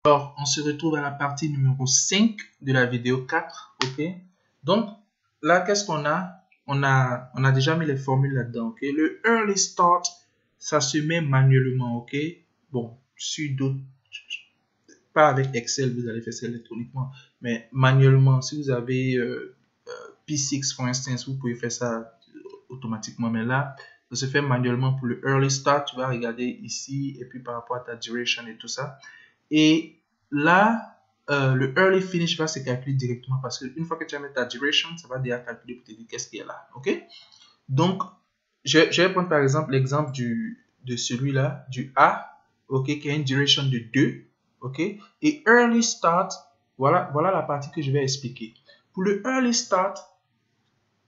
Alors, on se retrouve à la partie numéro 5 de la vidéo 4, ok? Donc, là, qu'est-ce qu'on a? On a déjà mis les formules là-dedans, ok? Le early start, ça se met manuellement, ok? Bon, sur d'autres, pas avec Excel, vous allez faire ça électroniquement, mais manuellement, si vous avez P6, pour instance, vous pouvez faire ça automatiquement, mais là, ça se fait manuellement pour le early start. Tu vas regarder ici, et puis par rapport à ta duration et tout ça. Et là, le early finish va se calculer directement parce qu'une fois que tu as mis ta duration, ça va déjà calculer pour te dire qu'est-ce qu'il y a là. Ok? Donc, je vais prendre par exemple l'exemple de celui-là, du A, ok, qui a une duration de 2. Ok? Et early start, voilà la partie que je vais expliquer. Pour le early start,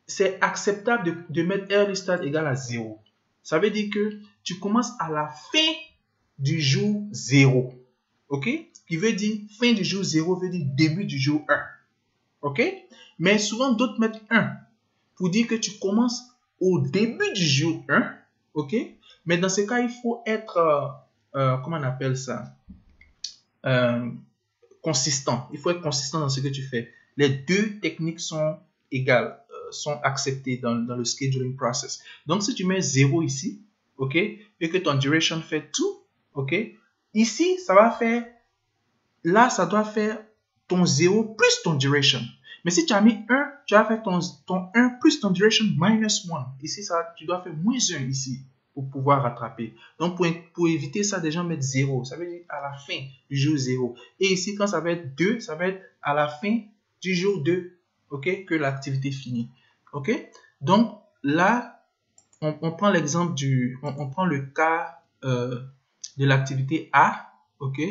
c'est acceptable de mettre early start égal à 0. Ça veut dire que tu commences à la fin du jour 0. Ok? Qui veut dire fin du jour 0 veut dire début du jour 1. Ok? Mais souvent d'autres mettent 1 pour dire que tu commences au début du jour 1. Ok? Mais dans ce cas, il faut être, comment on appelle ça? Consistant. Il faut être consistant dans ce que tu fais. Les deux techniques sont égales, sont acceptées dans le scheduling process. Donc, si tu mets 0 ici, ok, et que ton duration fait tout, ok, ici, ça va faire, là, ça doit faire ton 0 plus ton duration. Mais si tu as mis 1, tu vas faire ton 1 plus ton duration minus 1. Ici, ça, tu dois faire moins 1 ici pour pouvoir rattraper. Donc, pour éviter ça, des gens mettent 0. Ça veut dire à la fin du jour 0. Et ici, quand ça va être 2, ça va être à la fin du jour 2, ok, que l'activité finit. Ok? Donc, là, on prend l'exemple on prend le cas de l'activité A, ok?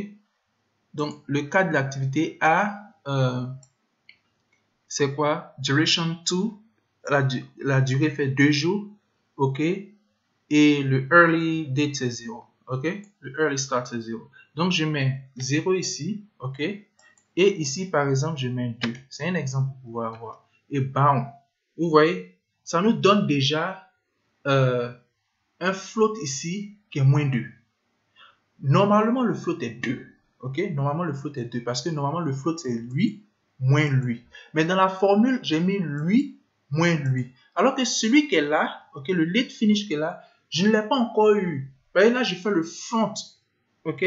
Donc, le cas de l'activité A, c'est quoi? Duration 2, la durée fait 2 jours, ok? Et le early date, c'est 0, ok? Le early start, c'est 0. Donc, je mets 0 ici, ok? Et ici, par exemple, je mets 2. C'est un exemple pour pouvoir voir. Et bam! Vous voyez? Ça nous donne déjà un float ici qui est moins 2. Normalement, le float est 2. Ok? Normalement, le float est 2 parce que normalement, le float c'est lui moins lui. Mais dans la formule, j'ai mis lui moins lui. Alors que celui qui est là, ok, le late finish qui est là, je ne l'ai pas encore eu. Vous voyez, là, je fais le front. Ok?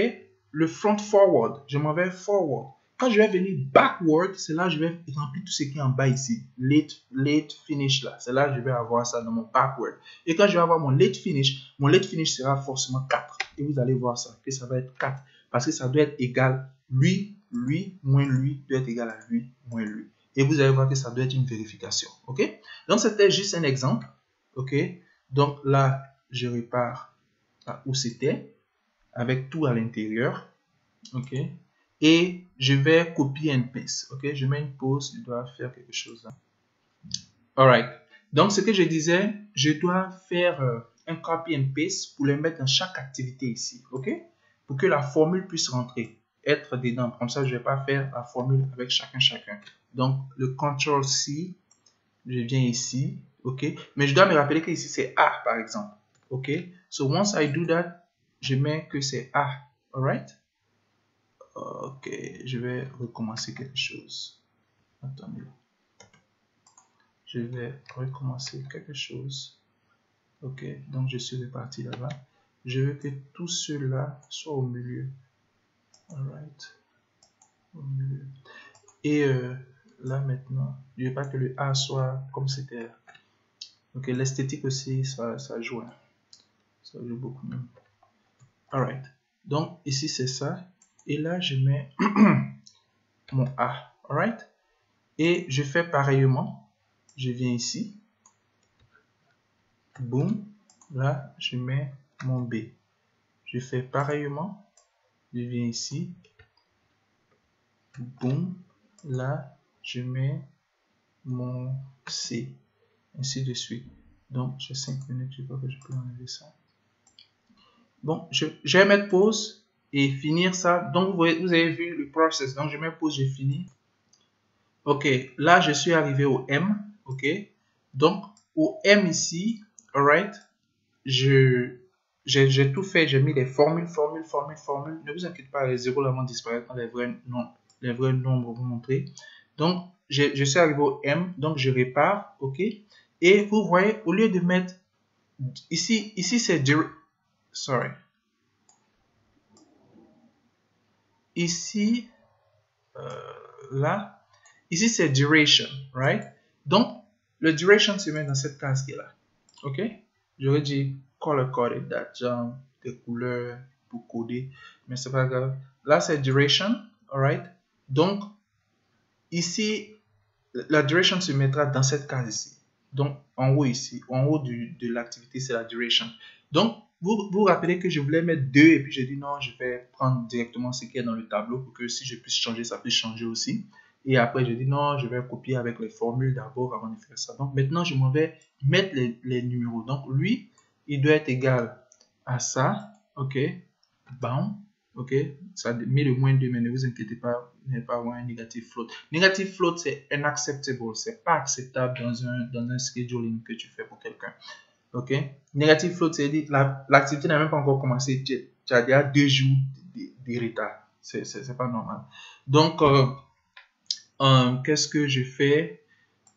Le front forward. Je m'en vais forward. Quand je vais venir backward, c'est là que je vais remplir tout ce qui est en bas ici. Late finish là. C'est là que je vais avoir ça dans mon backward. Et quand je vais avoir mon late finish sera forcément 4. Et vous allez voir ça, que ça va être 4. Parce que ça doit être égal, lui, moins lui, doit être égal à lui, moins lui. Et vous allez voir que ça doit être une vérification. Ok? Donc, c'était juste un exemple. Ok? Donc, là, je repars à où c'était, avec tout à l'intérieur. Ok? Et je vais copier and paste. Ok? Je mets une pause, je dois faire quelque chose là. Alright. Donc, ce que je disais, je dois faire un copy and paste pour le mettre dans chaque activité ici. Ok? Pour que la formule puisse rentrer, être dedans. Comme ça, je ne vais pas faire la formule avec chacun. Donc, le Ctrl-C, je viens ici. Ok? Mais je dois me rappeler que ici, c'est A, par exemple. Ok? So, once I do that, je mets que c'est A. Alright? Ok, je vais recommencer quelque chose. Attendez. Je vais recommencer quelque chose. Ok, donc je suis reparti là-bas. Je veux que tout cela soit au milieu. Alright. Au milieu. Et là maintenant, je veux pas que le A soit comme c'était. Ok, l'esthétique aussi, ça joue. Hein. Ça joue beaucoup même. Alright. Donc ici c'est ça. Et là je mets mon A. Alright. Et je fais pareillement. Je viens ici. Boum. Là, je mets mon B. Je fais pareillement. Je viens ici. Boum. Là, je mets mon C. Ainsi de suite. Donc, j'ai 5 minutes. Je crois que je peux enlever ça. Bon, je vais mettre pause et finir ça. Donc, vous avez vu le process. Donc, je mets pause, j'ai fini. Ok, là, je suis arrivé au M. Ok. Donc, au M ici, alright, je j'ai tout fait, j'ai mis les formules. Ne vous inquiétez pas, les zéros là vont disparaître quand les vrais nombres vont montrer. Donc, je suis arrivé au M, donc je répare, ok. Et vous voyez, au lieu de mettre ici c'est sorry. Ici, là, ici c'est duration, right? Donc, le duration se met dans cette case qui est là, ok. J'aurais dit color coded, genre des couleurs pour coder, mais c'est pas grave. Là, c'est duration, alright. Donc, ici, la duration se mettra dans cette case ici. Donc, en haut ici, en haut de l'activité, c'est la duration. Donc, vous rappelez que je voulais mettre 2 et puis j'ai dit non, je vais prendre directement ce qui est dans le tableau pour que si je puisse changer, ça puisse changer aussi. Et après, j'ai dit non, je vais copier avec les formules d'abord avant de faire ça. Donc, maintenant, je m'en vais mettre les numéros. Donc, lui, il doit être égal à ça. OK. Bon. OK. Ça met le moins 2, mais ne vous inquiétez pas, vous n'allez pas avoir un negative float. Negative float, c'est unacceptable. C'est pas acceptable dans un scheduling que tu fais pour quelqu'un. OK. Negative float, c'est-à-dire l'activité n'a même pas encore commencé. Tu as déjà 2 jours de retard. C'est pas normal. Donc, qu'est-ce que je fais?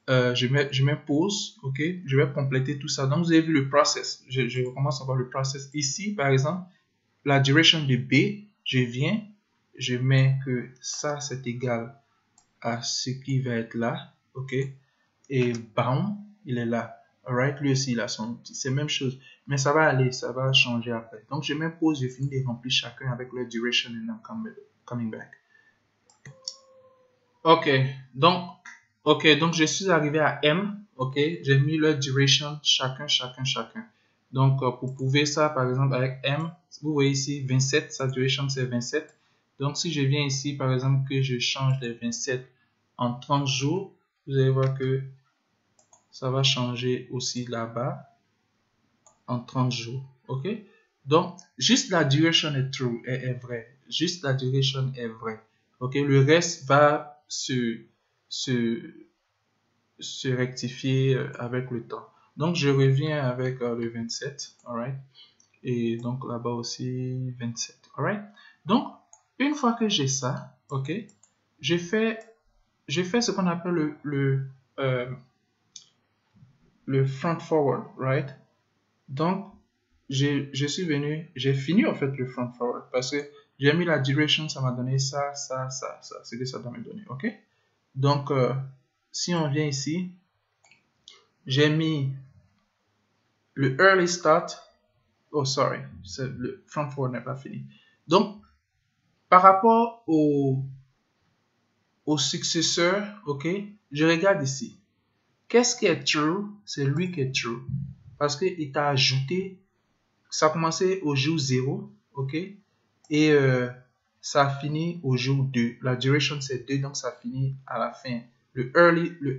Je mets pause, ok, je vais compléter tout ça. Donc, vous avez vu le process. Je recommence à voir le process. Ici, par exemple, la duration de B, je viens, je mets que ça, c'est égal à ce qui va être là, ok, et bam, il est là. Alright, lui aussi, il a son petit. C'est la même chose, mais ça va aller, ça va changer après. Donc, je mets pause, je finis de remplir chacun avec le duration and I'm coming back. Ok, donc je suis arrivé à M, ok, j'ai mis le duration chacun. Donc, pour prouver ça, par exemple, avec M, vous voyez ici 27, sa duration c'est 27. Donc, si je viens ici, par exemple, que je change les 27 en 30 jours, vous allez voir que ça va changer aussi là-bas en 30 jours, ok. Donc, juste la duration est true, est vrai. Juste la duration est vrai, ok. Le reste va se rectifier avec le temps. Donc, je reviens avec le 27, alright. Et donc, là-bas aussi, 27, alright. Donc, une fois que j'ai ça, ok, j'ai fait ce qu'on appelle le front forward, right. Donc, je suis venu, j'ai fini en fait le front forward parce que j'ai mis la duration, ça m'a donné ça, c'est que ça doit me donner, ok. Donc, si on vient ici, j'ai mis le early start. Oh, sorry, le front forward n'est pas fini. Donc, par rapport au successeur, ok, je regarde ici. Qu'est-ce qui est true? C'est lui qui est true. Parce qu'il t'a ajouté, ça a commencé au jour 0, ok, et ça a fini au jour 2. La duration c'est 2, donc ça finit à la fin. Le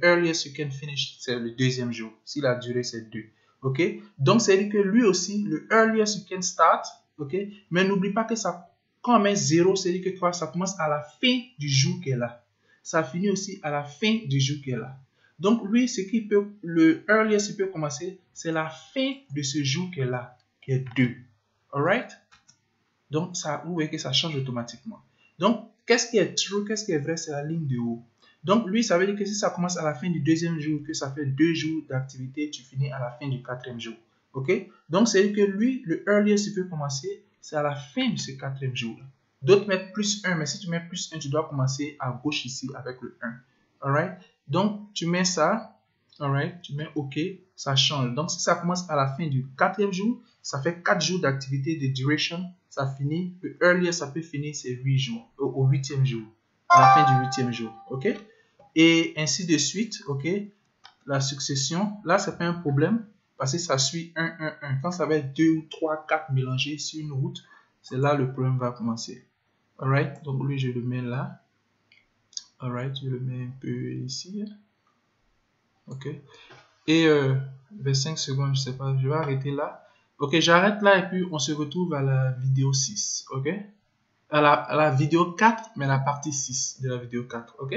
earliest you can finish, c'est le deuxième jour. Si la durée c'est 2. Ok? Donc, c'est dire que lui aussi, le earliest you can start, ok? Mais n'oublie pas que ça, quand on met 0, c'est dire que quoi? Ça commence à la fin du jour qu'elle est là. Ça finit aussi à la fin du jour qu'elle est là. Donc, lui, ce qui peut, le earliest il peut commencer, c'est la fin de ce jour qu'elle est là, qui est 2. Alright? Donc, ça, vous voyez que ça change automatiquement. Donc, qu'est-ce qui est true, qu'est-ce qui est vrai, c'est la ligne de haut. Donc, lui, ça veut dire que si ça commence à la fin du deuxième jour, que ça fait 2 jours d'activité, tu finis à la fin du 4e jour. OK? Donc, c'est-à-dire que lui, le earliest il peut commencer, c'est à la fin de ce 4e jour. D'autres mettent plus 1, mais si tu mets plus 1, tu dois commencer à gauche ici avec le 1. Alright? Donc, tu mets ça. Alright? Tu mets OK, ça change. Donc, si ça commence à la fin du 4e jour, ça fait 4 jours d'activité de duration. Ça finit, le earliest, ça peut finir, c'est 8 jours, au 8e jour. À la fin du 8e jour, ok? Et ainsi de suite, ok? La succession, là, c'est pas un problème parce que ça suit 1, 1, 1. Quand ça va être 2 ou 3, 4 mélangés sur une route, c'est là le problème va commencer. Alright? Donc, lui, je le mets là. Alright? Je le mets un peu ici. Ok? Et 25 secondes, je sais pas, je vais arrêter là. Ok, j'arrête là et puis on se retrouve à la vidéo 6, ok? À la vidéo 4, mais la partie 6 de la vidéo 4, ok?